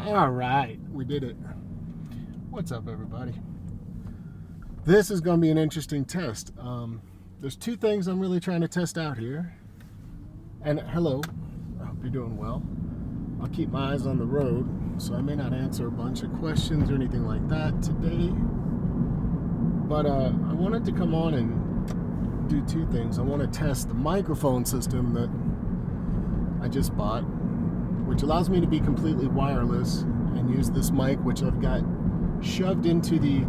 All right, we did it. What's up, everybody? This is going to be an interesting test. There's two things I'm really trying to test out here. And hello, I hope you're doing well. I'll keep my eyes on the road, so I may not answer a bunch of questions or anything like that today. But I wanted to come on and do two things. I want to test the microphone system that I just bought, which allows me to be completely wireless and use this mic, which I've got shoved into the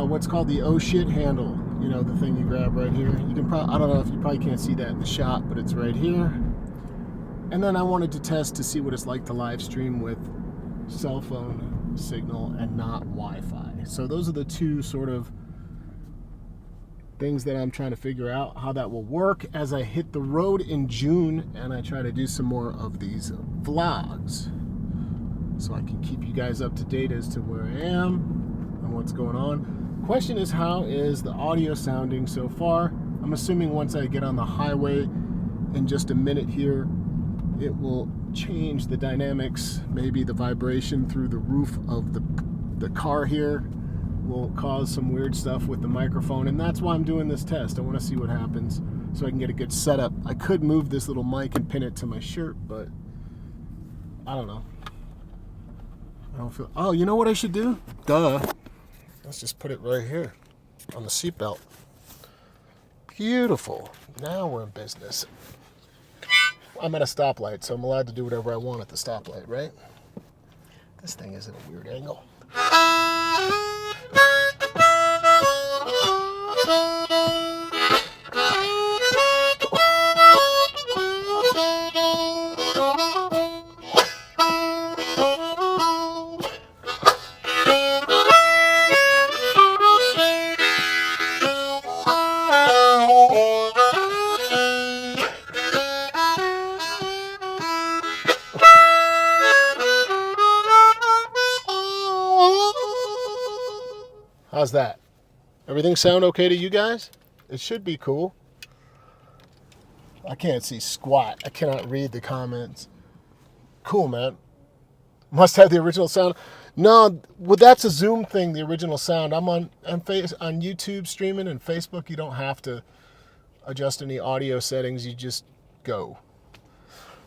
what's called the oh shit handle. You know, the thing you grab right here. You can I don't know if you probably can't see that in the shot, but it's right here. And then I wanted to test to see what it's like to live stream with cell phone signal and not Wi-Fi. So those are the two sort of things that I'm trying to figure out how that will work as I hit the road in June and I try to do some more of these vlogs, so I can keep you guys up to date as to where I am and what's going on. Question is, how is the audio sounding so far? I'm assuming once I get on the highway in just a minute here, it will change the dynamics. Maybe the vibration through the roof of the car here will cause some weird stuff with the microphone, and that's why I'm doing this test. I want to see what happens so I can get a good setup. I could move this little mic and pin it to my shirt, but I don't know. I don't feel. Oh, you know what I should do? Duh. Let's just put it right here on the seatbelt. Beautiful. Now we're in business. I'm at a stoplight, so I'm allowed to do whatever I want at the stoplight, right? This thing is at a weird angle. How's that? Everything sound okay to you guys? It should be cool. I can't see squat. I cannot read the comments. Cool, man. Must have the original sound. No, well, that's a Zoom thing, the original sound. I'm on YouTube streaming and Facebook. You don't have to adjust any audio settings. You just go.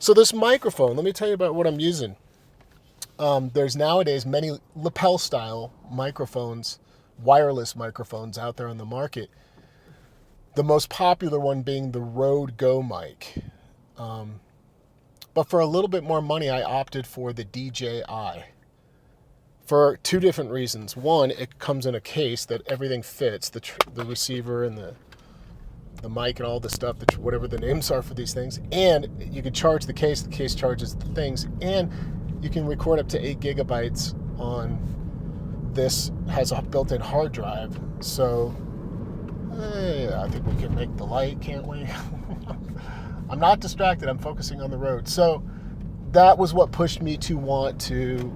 So this microphone, let me tell you about what I'm using. There's nowadays many lapel-style microphones, wireless microphones out there on the market. The most popular one being the Rode Go mic. But for a little bit more money, I opted for the DJI. For two different reasons. One, it comes in a case that everything fits, the receiver and the mic and all the stuff, whatever the names are for these things. And you can charge the case charges the things, and you can record up to 8 gigabytes on this. Has a built-in hard drive. So I think we can make the light, can't we? I'm not distracted. I'm focusing on the road. So that was what pushed me to want to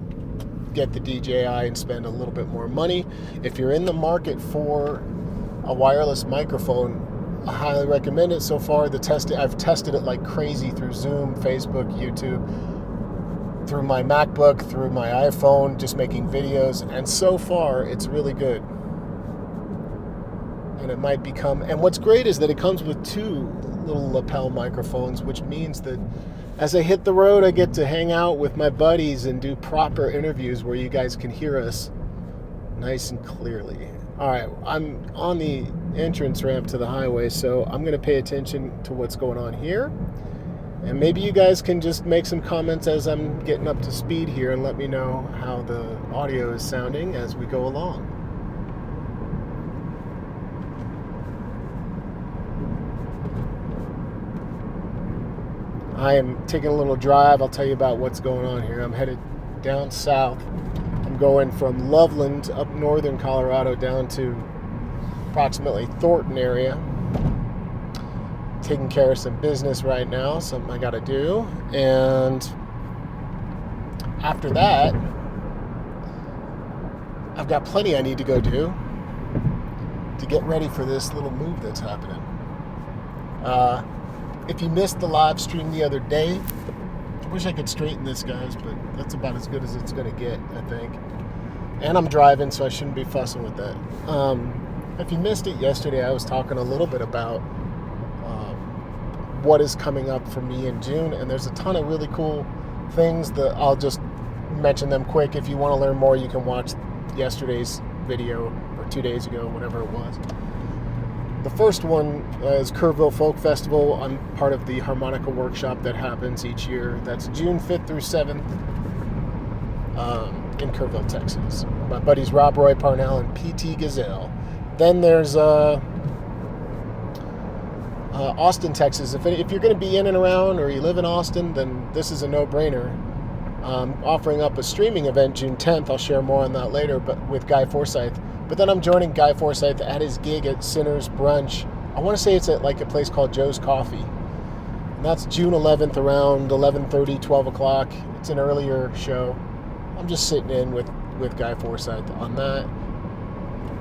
get the DJI and spend a little bit more money. If you're in the market for a wireless microphone, I highly recommend it. So far, I've tested it like crazy through Zoom, Facebook, YouTube, through my MacBook, through my iPhone, just making videos, and so far it's really good. And it might become, and what's great is that it comes with two little lapel microphones, which means that as I hit the road, I get to hang out with my buddies and do proper interviews where you guys can hear us nice and clearly. All right, I'm on the entrance ramp to the highway, so I'm going to pay attention to what's going on here. And maybe you guys can just make some comments as I'm getting up to speed here and let me know how the audio is sounding as we go along. I am taking a little drive. I'll tell you about what's going on here. I'm headed down south. I'm going from Loveland up northern Colorado down to approximately Thornton area. Taking care of some business right now, something I gotta do. And after that, I've got plenty I need to go do to get ready for this little move that's happening. If you missed the live stream the other day, Wish I could straighten this, guys, but that's about as good as it's going to get, I think. And I'm driving, so I shouldn't be fussing with that. If you missed it yesterday, I was talking a little bit about what is coming up for me in June, and there's a ton of really cool things that I'll just mention them quick. If you want to learn more, you can watch yesterday's video, or 2 days ago, whatever it was. The first one is Kerrville Folk Festival. I'm part of the Harmonica workshop that happens each year. That's June 5th through 7th in Kerrville, Texas. My buddies Rob Roy Parnell and P.T. Gazelle. Then there's Austin, Texas. If you're going to be in and around, or you live in Austin, then this is a no-brainer. Offering up a streaming event June 10th. I'll share more on that later, but with Guy Forsyth. But then I'm joining Guy Forsyth at his gig at Sinner's Brunch. I want to say it's at like a place called Joe's Coffee. And that's June 11th around 11:30, 12 o'clock. It's an earlier show. I'm just sitting in with Guy Forsyth on that.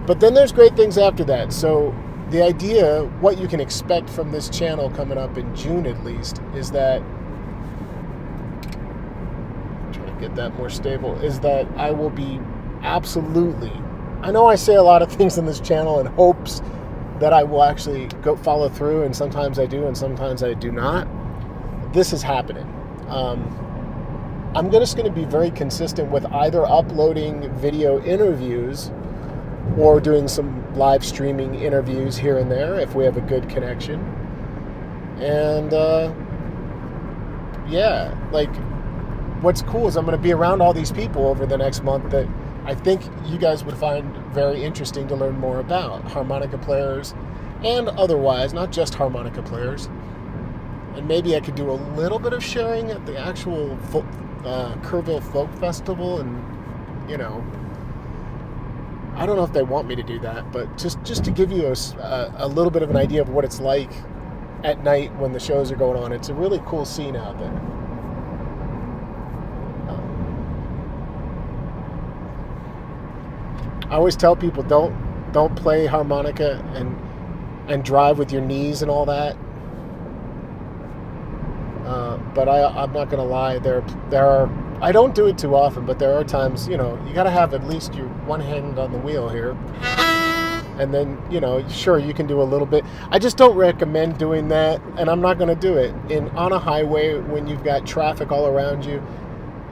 But then there's great things after that. So the idea, what you can expect from this channel coming up in June at least, is that, trying to get that more stable, is that I will be absolutely, I know I say a lot of things in this channel in hopes that I will actually go follow through, and sometimes I do and sometimes I do not. This is happening. I'm just going to be very consistent with either uploading video interviews or doing some live streaming interviews here and there if we have a good connection. And yeah, like, what's cool is I'm going to be around all these people over the next month that I think you guys would find very interesting to learn more about. Harmonica players and otherwise, not just harmonica players. And maybe I could do a little bit of sharing at the actual Kerrville Folk Festival, and, you know, I don't know if they want me to do that, but just to give you a little bit of an idea of what it's like at night when the shows are going on. It's a really cool scene out there. I always tell people don't play harmonica and drive with your knees and all that. But I'm not gonna lie, there are, I don't do it too often, but there are times, you know, you gotta have at least your one hand on the wheel here. And then, you know, sure, you can do a little bit. I just don't recommend doing that, and I'm not gonna do it. On a highway, when you've got traffic all around you,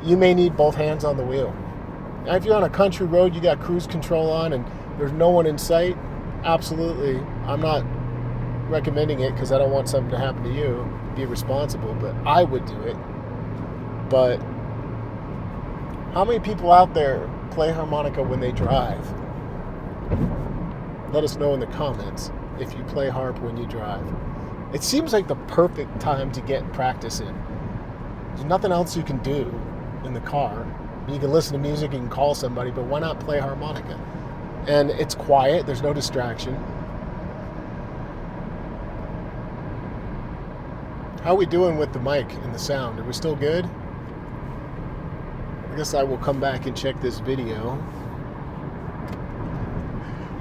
you may need both hands on the wheel. Now, if you're on a country road, you got cruise control on, and there's no one in sight, absolutely, I'm not recommending it because I don't want something to happen to you. Be responsible, but I would do it. But how many people out there play harmonica when they drive? Let us know in the comments if you play harp when you drive. It seems like the perfect time to get practice in. There's nothing else you can do in the car. You can listen to music, you can call somebody, but why not play harmonica? And it's quiet, there's no distraction. How are we doing with the mic and the sound? Are we still good? I guess I will come back and check this video.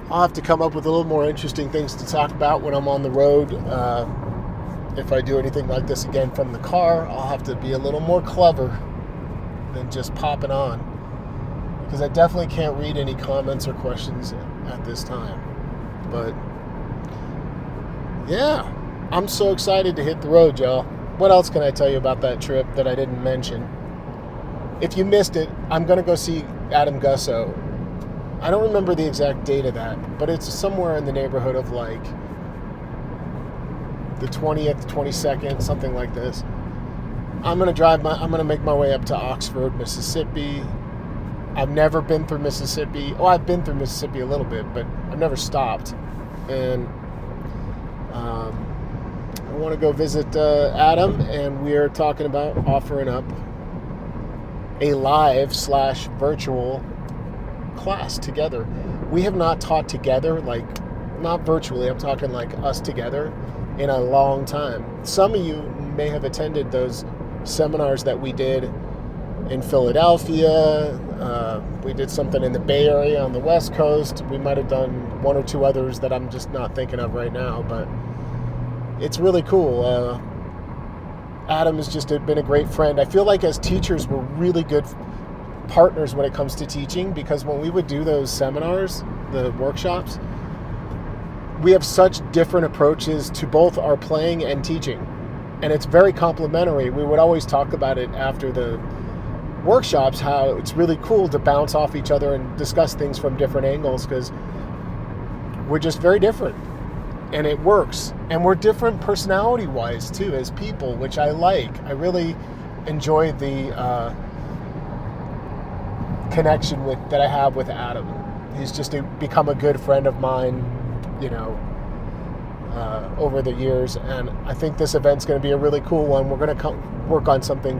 I'll have to come up with a little more interesting things to talk about when I'm on the road. If I do anything like this again from the car, I'll have to be a little more clever than just popping on, because I definitely can't read any comments or questions at this time. But yeah, I'm so excited to hit the road, y'all. What else can I tell you about that trip that I didn't mention? If you missed it, I'm going to go see Adam Gusso. I don't remember the exact date of that, but it's somewhere in the neighborhood of like the 20th, 22nd, something like this. I'm going to make my way up to Oxford, Mississippi. I've never been through Mississippi. Oh, I've been through Mississippi a little bit, but I've never stopped. And I want to go visit Adam, and we are talking about offering up a live/virtual class together. We have not taught together, like, not virtually, I'm talking like us together, in a long time. Some of you may have attended those seminars that we did in Philadelphia. We did something in the Bay Area on the West Coast. We might have done one or two others that I'm just not thinking of right now, but it's really cool. Adam has just been a great friend. I feel like as teachers, we're really good partners when it comes to teaching, because when we would do those seminars, the workshops, we have such different approaches to both our playing and teaching. And it's very complementary. We would always talk about it after the workshops, how it's really cool to bounce off each other and discuss things from different angles, because we're just very different. And it works. And we're different personality-wise, too, as people, which I like. I really enjoy the connection that I have with Adam. He's just become a good friend of mine, over the years. And I think this event's going to be a really cool one. We're going to work on something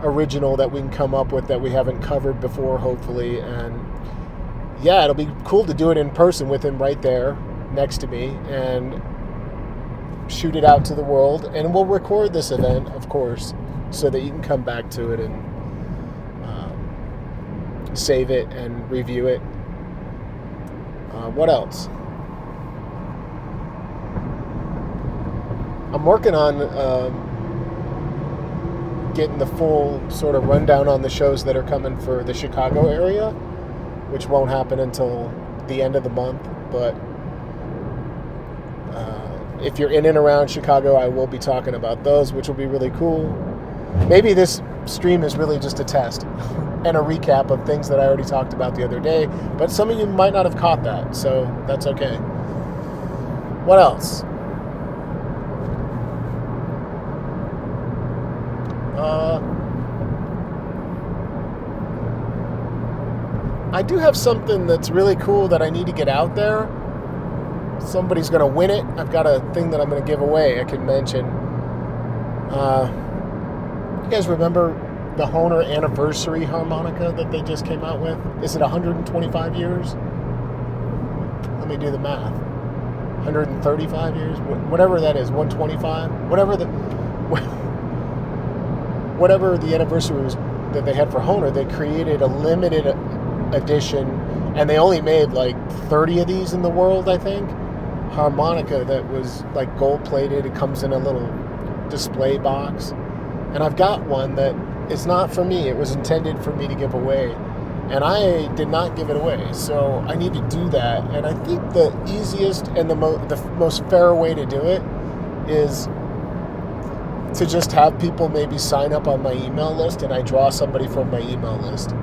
original that we can come up with that we haven't covered before, hopefully. And yeah, it'll be cool to do it in person with him right there next to me and shoot it out to the world. And we'll record this event, of course, so that you can come back to it and save it and review it. What else? I'm working on getting the full sort of rundown on the shows that are coming for the Chicago area, which won't happen until the end of the month. But if you're in and around Chicago, I will be talking about those, which will be really cool. Maybe this stream is really just a test and a recap of things that I already talked about the other day, but some of you might not have caught that, so that's okay. What else? I do have something that's really cool that I need to get out there. Somebody's going to win it. I've got a thing that I'm going to give away I can mention. You guys remember the Hohner anniversary harmonica that they just came out with? Is it 125 years? Let me do the math. 135 years? Whatever that is, 125? Whatever the anniversary was that they had for Hohner, they created a limited edition, and they only made like 30 of these in the world, I think. Harmonica that was like gold plated. It comes in a little display box, and I've got one that it's not for me. It was intended for me to give away, and I did not give it away, so I need to do that. And I think the easiest and the most fair way to do it is to just have people maybe sign up on my email list, and I draw somebody from my email list.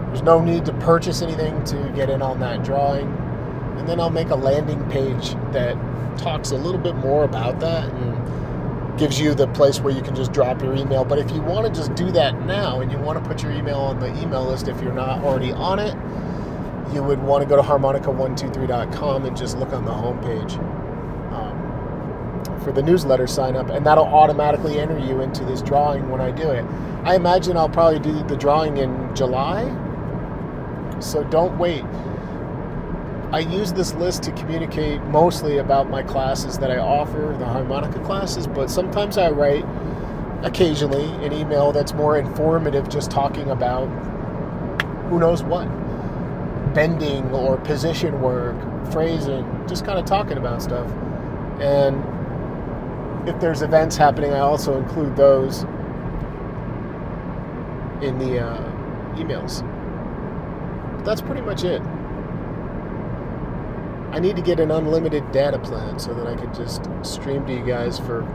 There's no need to purchase anything to get in on that drawing. And then I'll make a landing page that talks a little bit more about that and gives you the place where you can just drop your email. But if you want to just do that now and you want to put your email on the email list, if you're not already on it, you would want to go to harmonica123.com and just look on the homepage for the newsletter sign up, and that'll automatically enter you into this drawing when I do it. I imagine I'll probably do the drawing in July, so don't wait. I use this list to communicate mostly about my classes that I offer, the harmonica classes, but sometimes I write occasionally an email that's more informative, just talking about who knows what, bending or position work, phrasing, just kind of talking about stuff. And if there's events happening, I also include those in the emails. But that's pretty much it. I need to get an unlimited data plan so that I can just stream to you guys for,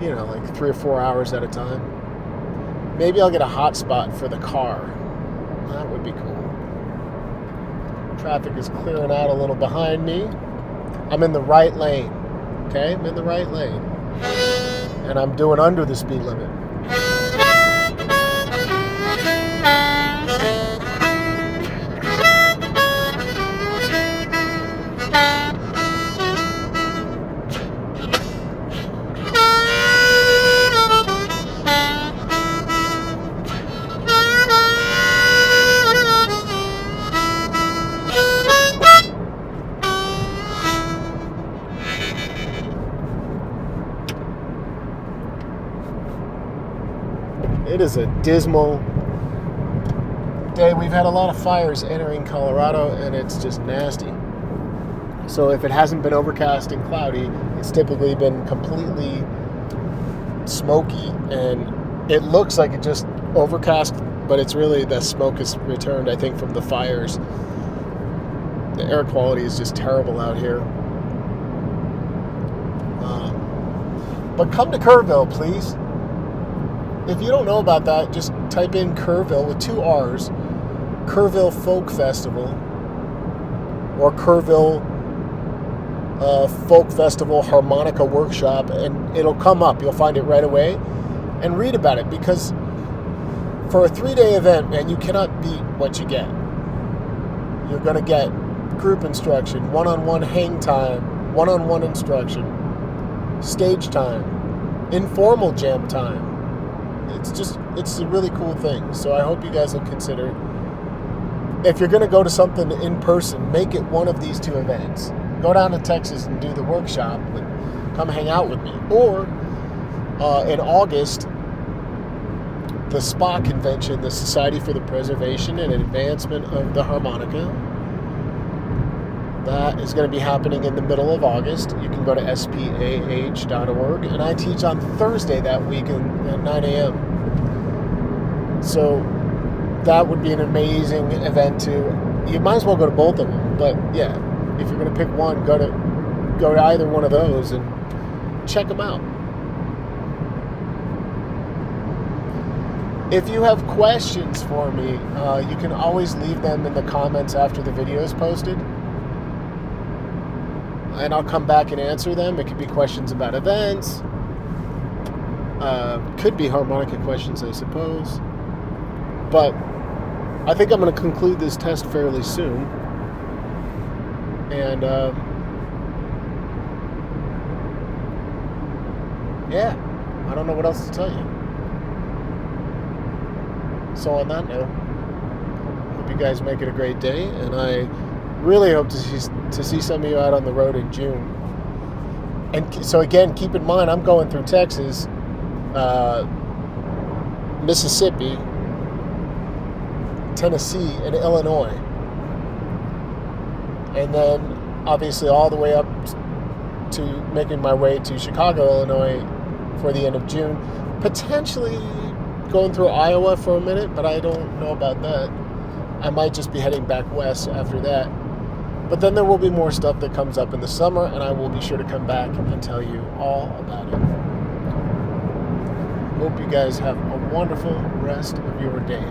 like 3 or 4 hours at a time. Maybe I'll get a hotspot for the car. That would be cool. Traffic is clearing out a little behind me. I'm in the right lane. Okay, I'm in the right lane. And I'm doing under the speed limit. It is a dismal day. We've had a lot of fires entering Colorado, and it's just nasty. So if it hasn't been overcast and cloudy, it's typically been completely smoky, and it looks like it just overcast, but it's really the smoke has returned, I think, from the fires. The air quality is just terrible out here. But come to Kerrville, please. If you don't know about that, just type in Kerrville with 2 R's, Kerrville Folk Festival, or Kerrville Folk Festival Harmonica Workshop, and it'll come up. You'll find it right away, and read about it, because for a 3-day event, man, you cannot beat what you get. You're going to get group instruction, one-on-one hang time, one-on-one instruction, stage time, informal jam time. It's a really cool thing. So I hope you guys will consider, if you're going to go to something in person, make it one of these 2 events. Go down to Texas and do the workshop, come hang out with me. Or in August, the SPA convention, the Society for the Preservation and Advancement of the Harmonica. That is going to be happening in the middle of August. You can go to spah.org, and I teach on Thursday that week at 9 a.m. So that would be an amazing event too. You might as well go to both of them, but yeah, if you're going to pick one, go to either one of those and check them out. If you have questions for me, you can always leave them in the comments after the video is posted, and I'll come back and answer them. It could be questions about events, could be harmonica questions, I suppose. But I think I'm going to conclude this test fairly soon, and yeah, I don't know what else to tell you. So on that note, hope you guys make it a great day, and I really hope to see some of you out on the road in June. And so again, keep in mind, I'm going through Texas, Mississippi, Tennessee, and Illinois, and then obviously all the way up to making my way to Chicago, Illinois for the end of June, potentially going through Iowa for a minute, but I don't know about that. I might just be heading back west after that. But then there will be more stuff that comes up in the summer, and I will be sure to come back and tell you all about it. Hope you guys have a wonderful rest of your day.